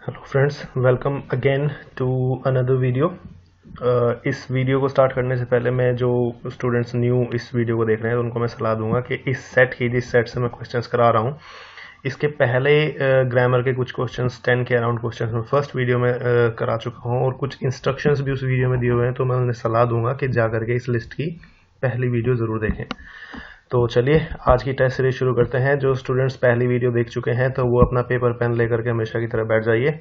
Hello friends, welcome again to another video. इस video को start करने से पहले मैं जो स्टूडेंट्स न्यू इस वीडियो को देख रहे हैं उनको मैं सलाह दूंगा कि इस सेट की जिस सेट से मैं क्वेश्चंस करा रहा हूँ इसके पहले ग्रामर के कुछ क्वेश्चंस 10 के अराउंड क्वेश्चंस मैं फर्स्ट वीडियो में करा चुका हूँ और कुछ इंस्ट्रक्शंस भी उस वीडियो में दिए हुए हैं, तो मैं उन्हें सलाह दूंगा कि जा करके इस लिस्ट की पहली वीडियो ज़रूर देखें। तो चलिए आज की टेस्ट सीरीज शुरू करते हैं। जो स्टूडेंट्स पहली वीडियो देख चुके हैं तो वो अपना पेपर पेन लेकर के हमेशा की तरह बैठ जाइए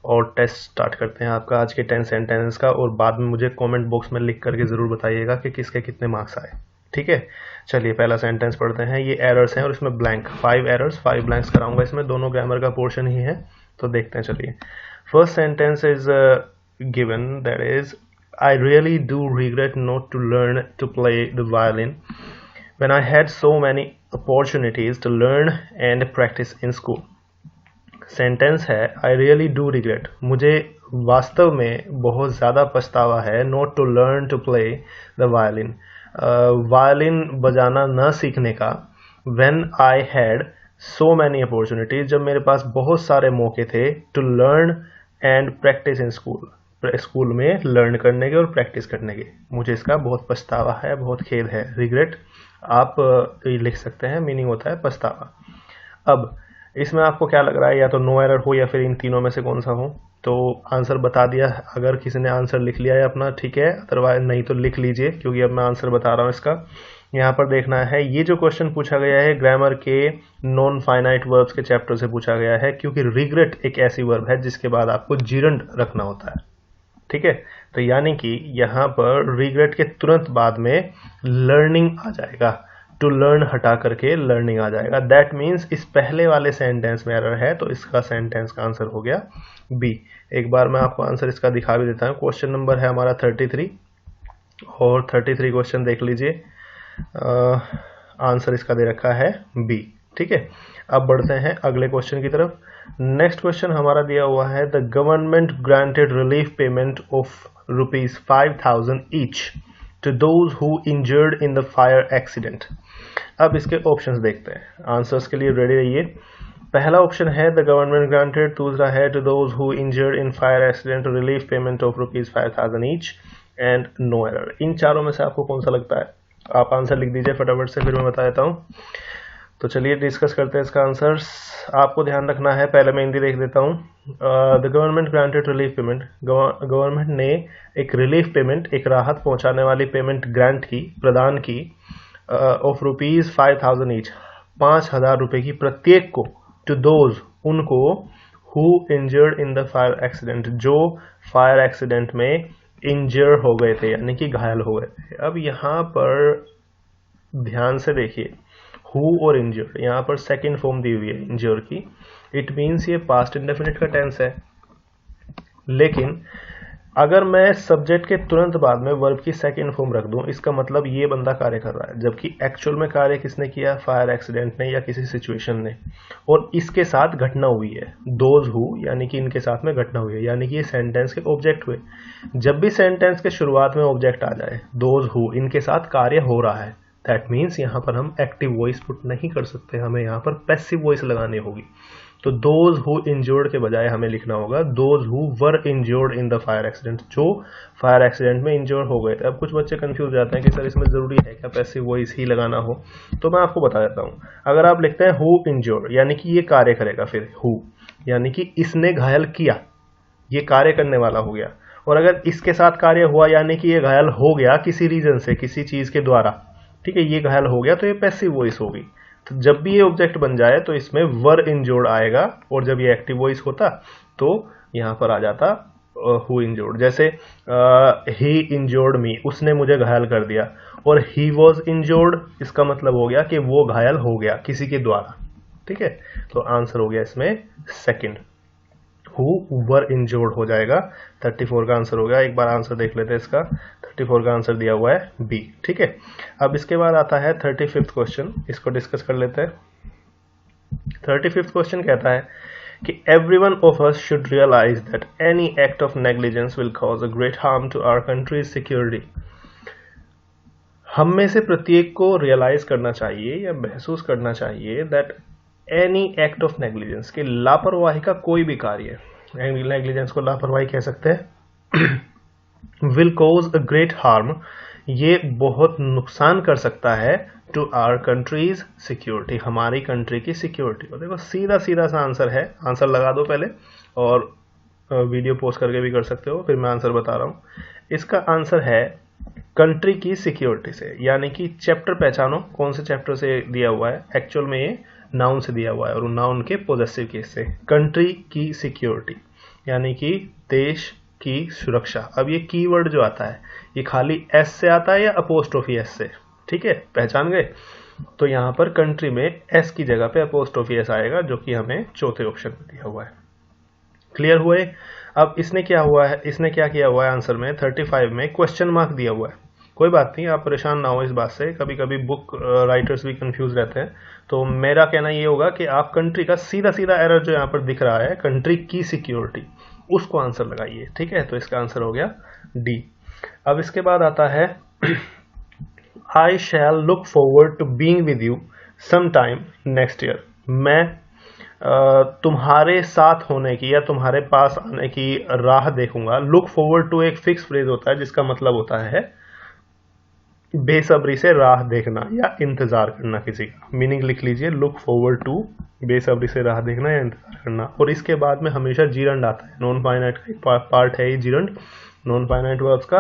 और टेस्ट स्टार्ट करते हैं आपका आज के 10 सेंटेंस का। और बाद में मुझे कमेंट बॉक्स में लिख करके ज़रूर बताइएगा कि किसके कितने मार्क्स आए। ठीक है, चलिए पहला सेंटेंस पढ़ते हैं। ये एरर्स हैं और इसमें ब्लैंक 5 एरर्स 5 ब्लैंक्स कराऊंगा। इसमें दोनों ग्रामर का पोर्शन ही है, तो देखते हैं। चलिए, first sentence is given, that is I really do regret not to learn to play the violin when I had so many opportunities to learn and practice in school. Sentence है I really do regret, मुझे वास्तव में बहुत ज़्यादा पछतावा है not to learn to play the violin, violin बजाना न सीखने का। when I had so many opportunities, जब मेरे पास बहुत सारे मौके थे to learn and practice in school, school में लर्न करने के और प्रैक्टिस करने के। मुझे इसका बहुत पछतावा है, बहुत खेद है। रिग्रेट आप लिख सकते हैं, मीनिंग होता है पछतावा। अब इसमें आपको क्या लग रहा है, या तो नो एरर हो या फिर इन तीनों में से कौन सा हो? तो आंसर बता दिया। अगर किसी ने आंसर लिख लिया है अपना, ठीक है, अदरवाइज नहीं तो लिख लीजिए, क्योंकि अब मैं आंसर बता रहा हूँ इसका। यहाँ पर देखना है, ये जो क्वेश्चन पूछा गया है ग्रामर के नॉन फाइनाइट वर्ब्स के चैप्टर से पूछा गया है, क्योंकि रिग्रेट एक ऐसी वर्ब है जिसके बाद आपको जिरंड रखना होता है। ठीक है, तो यानी कि यहाँ पर रिग्रेट के तुरंत बाद में लर्निंग आ जाएगा। टू लर्न हटा करके लर्निंग आ जाएगा। दैट मीन्स इस पहले वाले सेंटेंस में एरर है, तो इसका सेंटेंस का आंसर हो गया बी। एक बार मैं आपको आंसर इसका दिखा भी देता हूँ। क्वेश्चन नंबर है हमारा 33 और 33 क्वेश्चन देख लीजिए। आंसर इसका दे रखा है बी। ठीक है, अब बढ़ते हैं अगले क्वेश्चन की तरफ। नेक्स्ट क्वेश्चन हमारा दिया हुआ है, the government granted relief payment of ₹5,000 each to those who injured in the fire accident. अब इसके ऑप्शंस देखते हैं, आंसर्स के लिए रेडी रहिए। पहला ऑप्शन है द गवर्नमेंट ग्रांटेड, दूसरा है to those who injured in fire accident relief payment of ₹5,000 each, and no error. इन चारों में से आपको कौन सा लगता है? आप आंसर लिख दीजिए फटाफट से, फिर मैं बता देता हूँ। तो चलिए डिस्कस करते हैं इसका आंसर। आपको ध्यान रखना है, पहले मैं हिंदी देख देता हूँ। The government granted relief payment, government ने एक रिलीफ पेमेंट, एक राहत पहुंचाने वाली पेमेंट ग्रांट की, प्रदान की, ऑफ ₹5,000 ईच, 5,000 रुपए की प्रत्येक को, टू दोज, उनको, who injured in the fire accident, जो फायर एक्सीडेंट में इंजर हो गए थे, यानी कि घायल हो गए थे। अब यहाँ पर ध्यान से देखिए, हु और इंजर्ड, यहाँ पर सेकंड फॉर्म दी हुई है इंजर की। इट मीन्स ये पास्ट इंडेफिनिट का टेंस है। लेकिन अगर मैं सब्जेक्ट के तुरंत बाद में वर्ब की सेकंड फॉर्म रख दूं, इसका मतलब ये बंदा कार्य कर रहा है, जबकि एक्चुअल में कार्य किसने किया? फायर एक्सीडेंट ने या किसी सिचुएशन ने, और इसके साथ घटना हुई है। दोज हु, यानी कि इनके साथ में घटना हुई है, यानी कि ये सेंटेंस के ऑब्जेक्ट हुए। जब भी सेंटेंस के शुरुआत में ऑब्जेक्ट आ जाए, दोज हु, इनके साथ कार्य हो रहा है, दैट मीन्स यहाँ पर हम एक्टिव वॉइस पुट नहीं कर सकते, हमें यहाँ पर पैसिव वॉइस लगानी होगी। तो दोज हु इंजर्ड के बजाय हमें लिखना होगा those who were injured in the fire accident, जो फायर एक्सीडेंट में इंजर्ड हो गए थे। अब कुछ बच्चे कंफ्यूज जाते हैं कि सर इसमें जरूरी है क्या पैसिव वॉइस ही लगाना हो? तो मैं आपको बता देता हूँ। अगर आप लिखते हैं हु इंजर्ड, यानी कि ये कार्य करेगा, फिर हु यानी कि इसने घायल किया, ये कार्य करने वाला हो गया। और अगर इसके साथ कार्य हुआ, यानी कि ये घायल हो गया किसी रीजन से, किसी चीज के द्वारा, ठीक है, ये घायल हो गया, तो ये पैसिव वॉइस होगी। तो जब भी ये ऑब्जेक्ट बन जाए तो इसमें वर इंजोर्ड आएगा, और जब ये एक्टिव वॉइस होता तो यहां पर आ जाता हु इंजोर्ड। जैसे ही इंजोर्ड मी, उसने मुझे घायल कर दिया, और ही वॉज इंजोर्ड, इसका मतलब हो गया कि वो घायल हो गया किसी के द्वारा। ठीक है, तो आंसर हो गया इसमें सेकंड, हु वर इंजोर्ड हो जाएगा। 34 का आंसर हो गया। एक बार आंसर देख लेते हैं इसका। 34 का आंसर दिया हुआ है बी। ठीक है, अब इसके बाद आता है 35th क्वेश्चन, इसको डिस्कस कर लेते हैं। 35th क्वेश्चन कहता है कि everyone of us should realize that any act of negligence will cause a great harm to our country's security. हम में से प्रत्येक को रियलाइज करना चाहिए या महसूस करना चाहिए that any act of negligence, कि लापरवाही का कोई भी कार्य नेग्लिजेंस को लापरवाही कह सकते हैं। Will cause a great harm, ये बहुत नुकसान कर सकता है टू आवर कंट्रीज सिक्योरिटी, हमारी कंट्री की सिक्योरिटी को। देखो सीधा सीधा सा आंसर है, आंसर लगा दो पहले और वीडियो पोस्ट करके भी कर सकते हो, फिर मैं आंसर बता रहा हूं। इसका आंसर है कंट्री की सिक्योरिटी से, यानी कि चैप्टर पहचानो कौन से चैप्टर से दिया हुआ है। एक्चुअल में ये नाउन से दिया हुआ है और नाउन के पोजेसिव केस से। कंट्री की सिक्योरिटी यानी कि देश की सुरक्षा। अब ये कीवर्ड जो आता है ये खाली एस से आता है या अपोस्ट्रोफी एस से, ठीक है, पहचान गए। तो यहां पर कंट्री में एस की जगह पे अपोस्ट्रोफी एस आएगा, जो कि हमें चौथे ऑप्शन में दिया हुआ है। क्लियर हुए। अब इसने क्या हुआ है, इसने क्या किया हुआ है आंसर में 35 में क्वेश्चन मार्क दिया हुआ है। कोई बात नहीं, आप परेशान ना हो इस बात से, कभी कभी बुक राइटर्स भी कंफ्यूज रहते हैं। तो मेरा कहना ये होगा कि आप कंट्री का सीधा सीधा एरर जो यहाँ पर दिख रहा है, कंट्री की सिक्योरिटी, उसको आंसर लगाइए, ठीक है। तो इसका आंसर हो गया डी। अब इसके बाद आता है I shall look forward to being with you some time next year. मैं तुम्हारे साथ होने की या तुम्हारे पास आने की राह देखूंगा। लुक फॉरवर्ड टू एक फिक्स फ्रेज होता है जिसका मतलब होता है बेसब्री से राह देखना या इंतजार करना किसी का। मीनिंग लिख लीजिए, लुक फॉरवर्ड टू बेसब्री से राह देखना या इंतजार करना। और इसके बाद में हमेशा जीरंड आता है, नॉन फाइनाइट का एक पार्ट है ये जीरंड, नॉन फाइनाइट वर्ब्स का।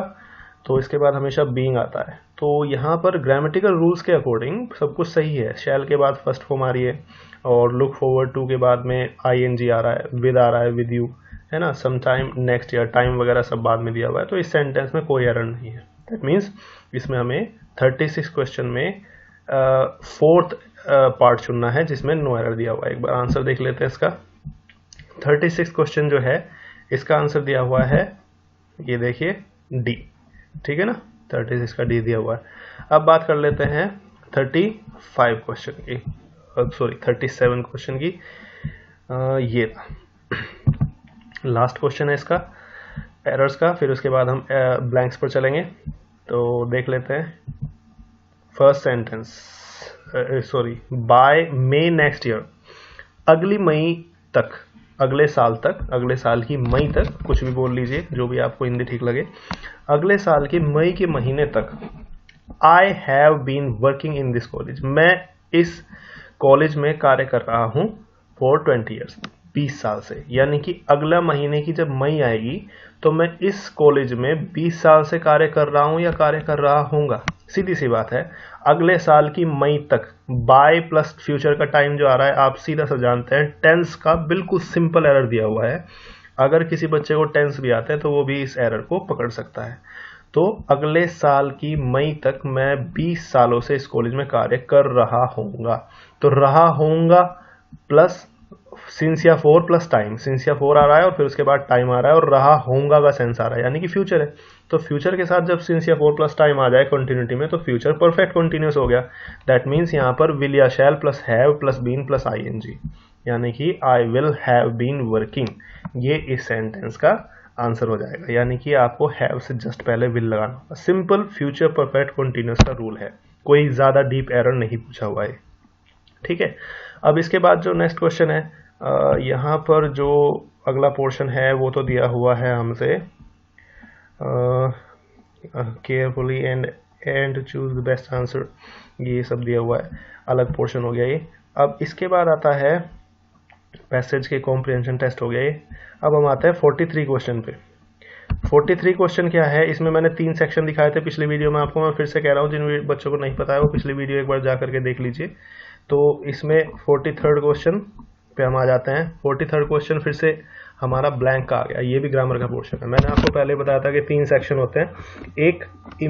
तो इसके बाद हमेशा बीइंग आता है। तो यहाँ पर ग्रामेटिकल रूल्स के अकॉर्डिंग सब कुछ सही है। शैल के बाद फर्स्ट फॉर्म आ रही है और लुक फॉरवर्ड टू के बाद में ING आ रहा है, विद आ रहा है, विद यू, है ना, some time next year, time वगैरह सब बाद में दिया हुआ है। तो इस सेंटेंस में कोई एरर नहीं है। दैट मीन्स इसमें हमें 36 क्वेश्चन में फोर्थ पार्ट चुनना है जिसमें नो एरर दिया हुआ है। एक बार आंसर देख लेते हैं इसका। 36 क्वेश्चन जो है इसका आंसर दिया हुआ है, ये देखिए डी, ठीक है ना, 36 का डी दिया हुआ है। अब बात कर लेते हैं 35 क्वेश्चन की, सॉरी 37 क्वेश्चन की। ये लास्ट क्वेश्चन है इसका एरर्स का, फिर उसके बाद हम ब्लैंक्स पर चलेंगे। तो देख लेते हैं फर्स्ट सेंटेंस, सॉरी, बाय मई नेक्स्ट ईयर, अगली मई तक, अगले साल तक, अगले साल की मई तक, कुछ भी बोल लीजिए जो भी आपको हिंदी ठीक लगे। अगले साल के मई के महीने तक I have been working in this college, मैं इस कॉलेज में कार्य कर रहा हूं फॉर 20 ईयर्स, 20 साल से। यानी कि अगला महीने की जब मई आएगी तो मैं इस कॉलेज में 20 साल से कार्य कर रहा हूं या कार्य कर रहा हूँगा। सीधी सी बात है। अगले साल की मई तक, बाय प्लस फ्यूचर का टाइम जो आ रहा है आप सीधा सा जानते हैं, टेंस का बिल्कुल सिंपल एरर दिया हुआ है। अगर किसी बच्चे को टेंस भी आता है तो वो भी इस एरर को पकड़ सकता है। तो अगले साल की मई तक मैं 20 सालों से इस कॉलेज में कार्य कर रहा हूँगा। तो रहा हूँगा प्लस सिंस या फोर प्लस टाइम, सिंस या फोर आ रहा है और फिर उसके बाद टाइम आ रहा है और रहा होगा का सेंस आ रहा है, यानी कि फ्यूचर है। तो फ्यूचर के साथ जब सिंस या फोर प्लस टाइम आ जाए कंटिन्यूटी में तो फ्यूचर परफेक्ट कंटिन्यूस हो गया। दैट मीन्स यहाँ पर विल या shall plus have plus been plus ING, यानी कि I will have been working, ये इस सेंटेंस का आंसर हो जाएगा। यानी कि आपको हैव से जस्ट पहले विल लगाना होगा। सिंपल फ्यूचर परफेक्ट कंटिन्यूस का रूल है, कोई ज्यादा डीप एरर नहीं पूछा हुआ है, ठीक है। अब इसके बाद जो नेक्स्ट क्वेश्चन है, यहाँ पर जो अगला पोर्शन है वो तो दिया हुआ है हमसे carefully and choose the best answer, ये सब दिया हुआ है, अलग पोर्शन हो गया ये। अब इसके बाद आता है पैसेज के कॉम्प्रिहेंशन टेस्ट हो गया ये। अब हम आते हैं 43 क्वेश्चन पे। 43 क्वेश्चन क्या है, इसमें मैंने 3 सेक्शन दिखाए थे पिछली वीडियो में आपको, मैं फिर से कह रहा हूँ जिन बच्चों को नहीं पता है वो पिछली वीडियो एक बार जा करके देख लीजिए। तो इसमें 43rd क्वेश्चन पे हम आ जाते हैं। 43rd क्वेश्चन फिर से हमारा ब्लैंक का आ गया, ये भी ग्रामर का पोर्शन है। मैंने आपको पहले बताया था कि 3 सेक्शन होते हैं, एक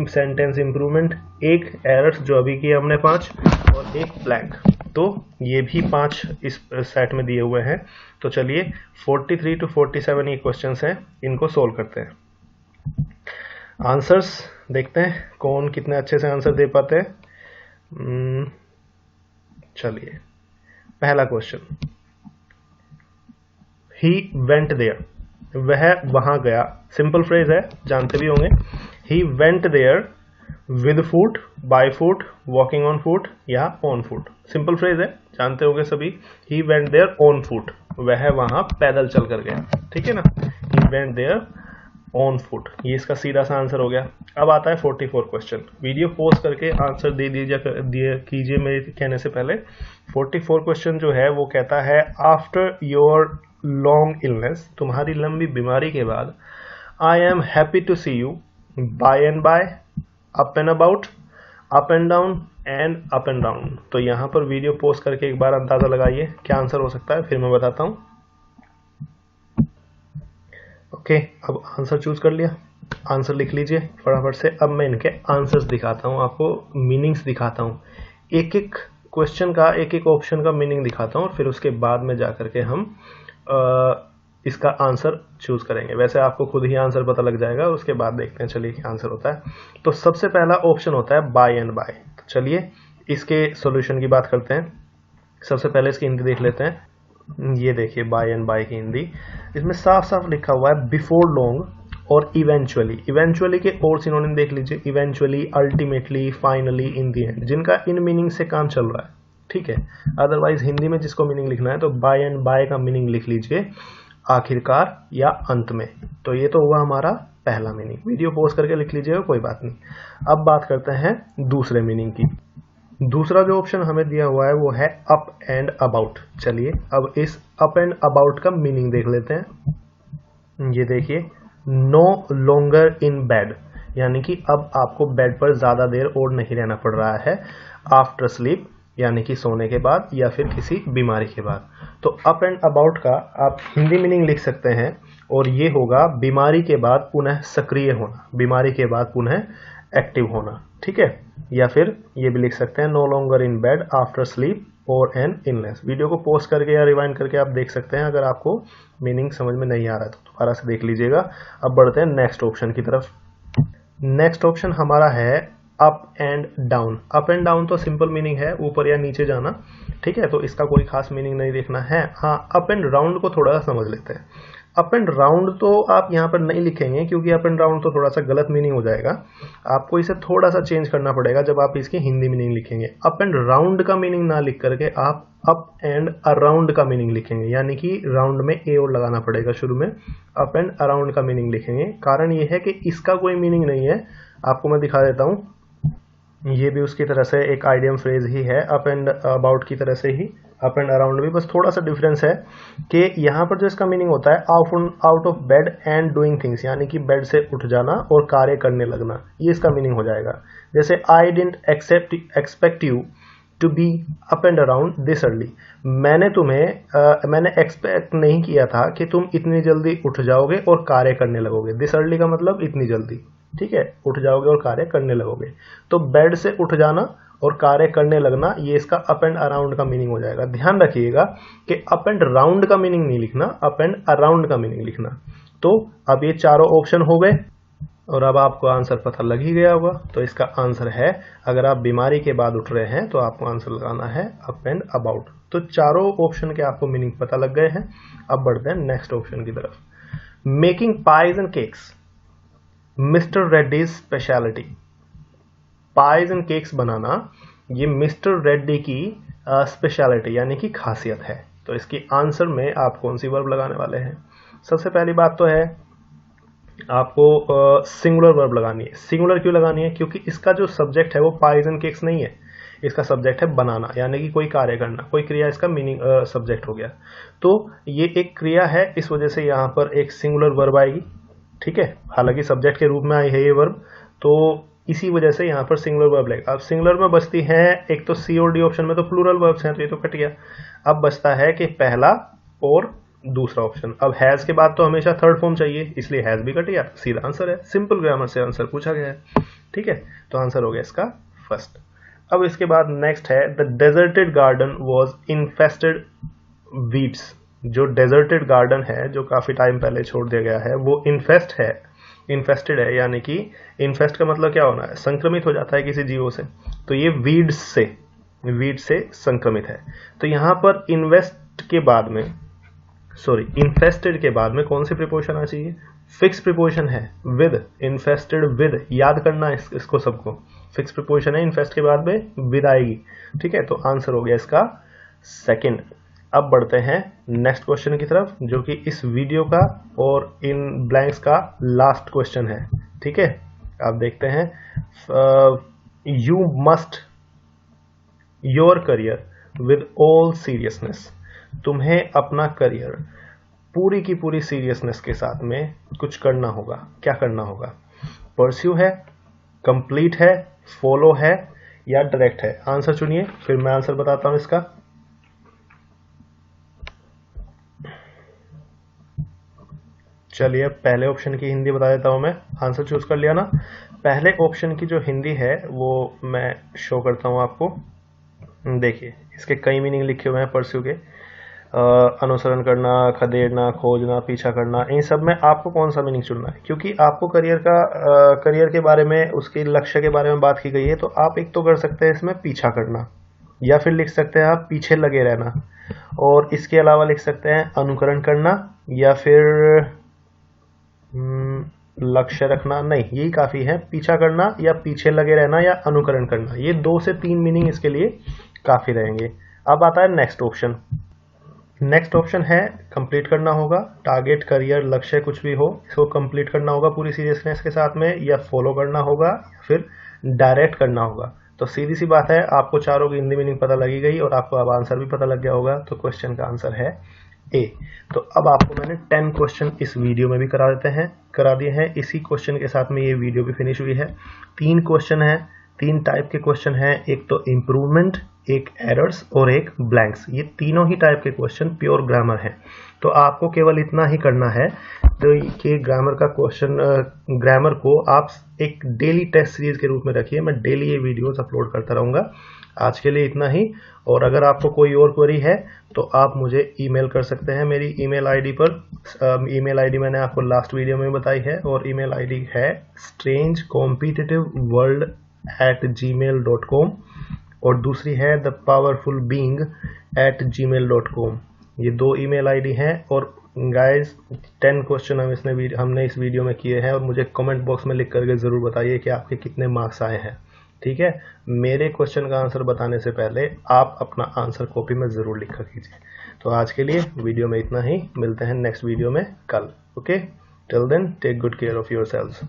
सेंटेंस इंप्रूवमेंट, एक एरर्स जो अभी किए हमने 5, और एक ब्लैंक। तो ये भी 5 इस सेट में दिए हुए हैं। तो चलिए 43 to 47 ये क्वेश्चंस हैं, इनको सोल्व करते हैं। आंसर्स देखते हैं कौन कितने अच्छे से आंसर दे पाते हैं। चलिए पहला क्वेश्चन, ही वेंट देयर, वह वहां गया। सिंपल फ्रेज है, जानते भी होंगे। He went there with foot, by foot, walking on foot या ऑन फुट। सिंपल फ्रेज है, जानते होंगे सभी। He went there on foot, वह वहां पैदल चल कर गया, ठीक है ना। He went there on foot, ये इसका सीधा सा आंसर हो गया। अब आता है 44 क्वेश्चन। वीडियो पॉज करके आंसर दे कीजिए मेरे कहने से पहले। 44 क्वेश्चन जो है वो कहता है आफ्टर योर लॉन्ग इलनेस, तुम्हारी लंबी बीमारी के बाद, I am happy to see you by and by, up and about, up and down and up and down. तो यहाँ पर वीडियो पॉज करके एक बार अंदाजा लगाइए क्या आंसर हो सकता है, फिर मैं बताता हूँ। ओके, अब आंसर चूज कर लिया, आंसर लिख लीजिए फटाफट से। अब मैं इनके आंसर्स दिखाता हूँ आपको, मीनिंग्स दिखाता हूँ, एक एक क्वेश्चन का, एक एक ऑप्शन का मीनिंग दिखाता हूँ, और फिर उसके बाद में जाकर के हम इसका आंसर चूज करेंगे। वैसे आपको खुद ही आंसर पता लग जाएगा, उसके बाद देखते हैं चलिए क्या आंसर होता है। तो सबसे पहला ऑप्शन होता है बाय एंड बाय। चलिए इसके सॉल्यूशन की बात करते हैं। सबसे पहले इसकी हिंदी देख लेते हैं। ये देखिए बाय एंड बाय की हिंदी, इसमें साफ साफ लिखा हुआ है बिफोर लॉन्ग और इवेंचुअली। इवेंचुअली के और सिनोनिम देख लीजिए, eventually, ultimately, finally, in the and, जिनका इन मीनिंग से काम चल रहा है, ठीक है। अदरवाइज हिंदी में जिसको मीनिंग लिखना है तो बाय एंड बाय का मीनिंग लिख लीजिए आखिरकार या अंत में। तो ये तो हुआ हमारा पहला मीनिंग, वीडियो पॉज करके लिख लीजिएगा, कोई बात नहीं। अब बात करते हैं दूसरे मीनिंग की। दूसरा जो ऑप्शन हमें दिया हुआ है वो है अप एंड अबाउट। चलिए अब इस अप एंड अबाउट का मीनिंग देख लेते हैं। ये देखिए, नो लॉन्गर इन बेड, यानी कि अब आपको बेड पर ज्यादा देर और नहीं रहना पड़ रहा है। आफ्टर स्लीप, यानी कि सोने के बाद या फिर किसी बीमारी के बाद। तो अप एंड अबाउट का आप हिंदी मीनिंग लिख सकते हैं, और ये होगा बीमारी के बाद पुनः सक्रिय होना, बीमारी के बाद पुनः एक्टिव होना, ठीक है। या फिर ये भी लिख सकते हैं no longer in bed after sleep और एन इलनेस। वीडियो को पॉज करके या रिवाइंड करके आप देख सकते हैं, अगर आपको मीनिंग समझ में नहीं आ रहा है तो दोबारा से देख लीजिएगा। अब बढ़ते हैं नेक्स्ट ऑप्शन की तरफ। नेक्स्ट ऑप्शन हमारा है up and down. Up and down तो सिंपल मीनिंग है ऊपर या नीचे जाना, ठीक है, तो इसका कोई खास मीनिंग नहीं देखना है। हाँ, अप एंड राउंड को थोड़ा सा समझ लेते हैं। अप एंड राउंड तो आप यहाँ पर नहीं लिखेंगे, क्योंकि अप एंड राउंड तो थोड़ा सा गलत मीनिंग हो जाएगा, आपको इसे थोड़ा सा चेंज करना पड़ेगा जब आप इसकी हिंदी मीनिंग लिखेंगे। अप एंड राउंड का मीनिंग ना लिख करके आप अप एंड अराउंड का मीनिंग लिखेंगे, यानी कि राउंड में ए और लगाना पड़ेगा शुरू में। अप एंड अराउंड का मीनिंग लिखेंगे। कारण ये है कि इसका कोई मीनिंग नहीं है, आपको मैं दिखा देता हूँ। ये भी उसकी तरह से एक आइडियम फ्रेज ही है, अप एंड अबाउट की तरह से ही अप एंड अराउंड भी, बस थोड़ा सा डिफरेंस है कि यहाँ पर जो इसका मीनिंग होता है out of bed and doing things, यानी कि बेड से उठ जाना और कार्य करने लगना, ये इसका मीनिंग हो जाएगा। जैसे I didn't expect you to be up and around this early, मैंने एक्सपेक्ट नहीं किया था कि तुम इतनी जल्दी उठ जाओगे और कार्य करने लगोगे। दिस अर्ली का मतलब इतनी जल्दी, ठीक है, उठ जाओगे और कार्य करने लगोगे। तो बेड से उठ जाना और कार्य करने लगना, ये इसका अप एंड अराउंड का मीनिंग हो जाएगा। ध्यान रखिएगा कि अप एंड राउंड का मीनिंग नहीं लिखना, अप एंड अराउंड का मीनिंग लिखना। तो अब ये चारों ऑप्शन हो गए और अब आपको आंसर पता लग ही गया होगा। तो इसका आंसर है, अगर आप बीमारी के बाद उठ रहे हैं तो आपको आंसर लगाना है अप एंड अबाउट। तो चारों ऑप्शन के आपको मीनिंग पता लग गए हैं। अब बढ़ते हैं नेक्स्ट ऑप्शन की तरफ। Making pies and cakes, mister Reddy's speciality. Pies and cakes बनाना ये मिस्टर रेड्डी की स्पेशलिटी यानी कि खासियत है। तो इसकी आंसर में आप कौन सी वर्ब लगाने वाले हैं? सबसे पहली बात तो है आपको सिंगुलर वर्ब लगानी है। सिंगुलर क्यों लगानी है? क्योंकि इसका जो सब्जेक्ट है वो पाइज एंड केक्स नहीं है, इसका सब्जेक्ट है बनाना, यानी कि कोई कार्य करना, कोई क्रिया इसका मीनिंग सब्जेक्ट हो गया। तो ये एक क्रिया है, इस वजह से यहाँ पर एक सिंगुलर वर्ब आएगी, ठीक है। हालांकि सब्जेक्ट के रूप में आई है ये वर्ब, तो इसी वजह से यहाँ पर सिंगुलर वर्ब लगेगा। अब सिंगुलर में बचती है एक तो सी और डी ऑप्शन में तो प्लूरल वर्ब्स हैं, तो ये तो कट गया। अब बचता है कि पहला और दूसरा ऑप्शन। अब हैज के बाद तो हमेशा थर्ड फॉर्म चाहिए, इसलिए हैज भी कट गया, सीधा आंसर है। सिंपल ग्रामर से आंसर पूछा गया है, ठीक है। तो आंसर हो गया इसका फर्स्ट। अब इसके बाद नेक्स्ट है the deserted garden was infested weeds. जो डेजर्टेड गार्डन है जो काफी टाइम पहले छोड़ दिया गया है वो इन्फेस्ट है, इन्फेस्टेड है, यानी कि इन्फेस्ट का मतलब क्या होना है? संक्रमित हो जाता है किसी जीवों से। तो ये वीड से संक्रमित है। तो यहां पर इन्वेस्ट के बाद में सॉरी, इन्फेस्टेड के बाद में कौन सी प्रीपोजिशन आना चाहिए? फिक्स प्रीपोजिशन है विद, इन्फेस्टेड विद, याद करना इसको सबको। फिक्स प्रीपोजिशन है, इन्फेस्ट के बाद में विद आएगी, ठीक है। तो आंसर हो गया इसका सेकंड। अब बढ़ते हैं नेक्स्ट क्वेश्चन की तरफ, जो कि इस वीडियो का और इन ब्लैंक्स का लास्ट क्वेश्चन है, ठीक है। आप देखते हैं, you must your career with all seriousness, तुम्हें अपना करियर पूरी की पूरी सीरियसनेस के साथ में कुछ करना होगा। क्या करना होगा? परस्यू है, कंप्लीट है, फॉलो है या डायरेक्ट है? आंसर चुनिए, फिर मैं आंसर बताता हूं इसका। चलिए पहले ऑप्शन की हिंदी बता देता हूं मैं। आंसर चूज कर लिया ना? पहले ऑप्शन की जो हिंदी है वो मैं शो करता हूं आपको। देखिए, इसके कई मीनिंग लिखे हुए हैं परस्यू के। अनुसरण करना, खदेड़ना, खोजना, पीछा करना, इन सब में आपको कौन सा मीनिंग चुनना है? क्योंकि आपको करियर के बारे में, उसके लक्ष्य के बारे में बात की गई है, तो आप एक तो कर सकते हैं इसमें पीछा करना, या फिर लिख सकते हैं आप पीछे लगे रहना, और इसके अलावा लिख सकते हैं अनुकरण करना, या फिर लक्ष्य रखना। नहीं, यही काफी है, पीछा करना या पीछे लगे रहना या अनुकरण करना, ये 2 से 3 मीनिंग इसके लिए काफी रहेंगे। अब आता है नेक्स्ट ऑप्शन। नेक्स्ट ऑप्शन है कंप्लीट करना होगा, टारगेट, करियर, लक्ष्य कुछ भी हो, इसको कंप्लीट करना होगा पूरी सीरियसनेस के साथ में, या फॉलो करना होगा, या फिर डायरेक्ट करना होगा। तो सीधी सी बात है, आपको चारों की हिंदी मीनिंग पता लगी गई और आपको अब आंसर भी पता लग गया होगा। तो क्वेश्चन का आंसर है ए। तो अब आपको मैंने 10 क्वेश्चन इस वीडियो में भी करा दिए हैं। इसी क्वेश्चन के साथ में ये वीडियो भी फिनिश हुई है। 3 क्वेश्चन है, 3 टाइप के क्वेश्चन हैं, एक तो इम्प्रूवमेंट, एक एरर्स और एक ब्लैंक्स। ये तीनों ही टाइप के क्वेश्चन प्योर ग्रामर है। तो आपको केवल इतना ही करना है तो कि ग्रामर का क्वेश्चन, ग्रामर को आप एक डेली टेस्ट सीरीज के रूप में रखिए। मैं डेली ये वीडियोस अपलोड करता रहूँगा। आज के लिए इतना ही, और अगर आपको कोई और क्वेरी है तो आप मुझे ईमेल कर सकते हैं मेरी ईमेल आईडी पर। ईमेल आईडी मैंने आपको लास्ट वीडियो में बताई है, और ईमेल आईडी है strangecompetitiveworld@gmail.com, और दूसरी है thepowerfulbeing@gmail.com। ये 2 ईमेल आईडी हैं। और गाइस, 10 क्वेश्चन हमने इस वीडियो में किए हैं, और मुझे कमेंट बॉक्स में लिख करके ज़रूर बताइए कि आपके कितने मार्क्स आए हैं, ठीक है। मेरे क्वेश्चन का आंसर बताने से पहले आप अपना आंसर कॉपी में ज़रूर लिखा कीजिए। तो आज के लिए वीडियो में इतना ही, मिलते हैं नेक्स्ट वीडियो में कल। Okay, till then take good care of yourselves.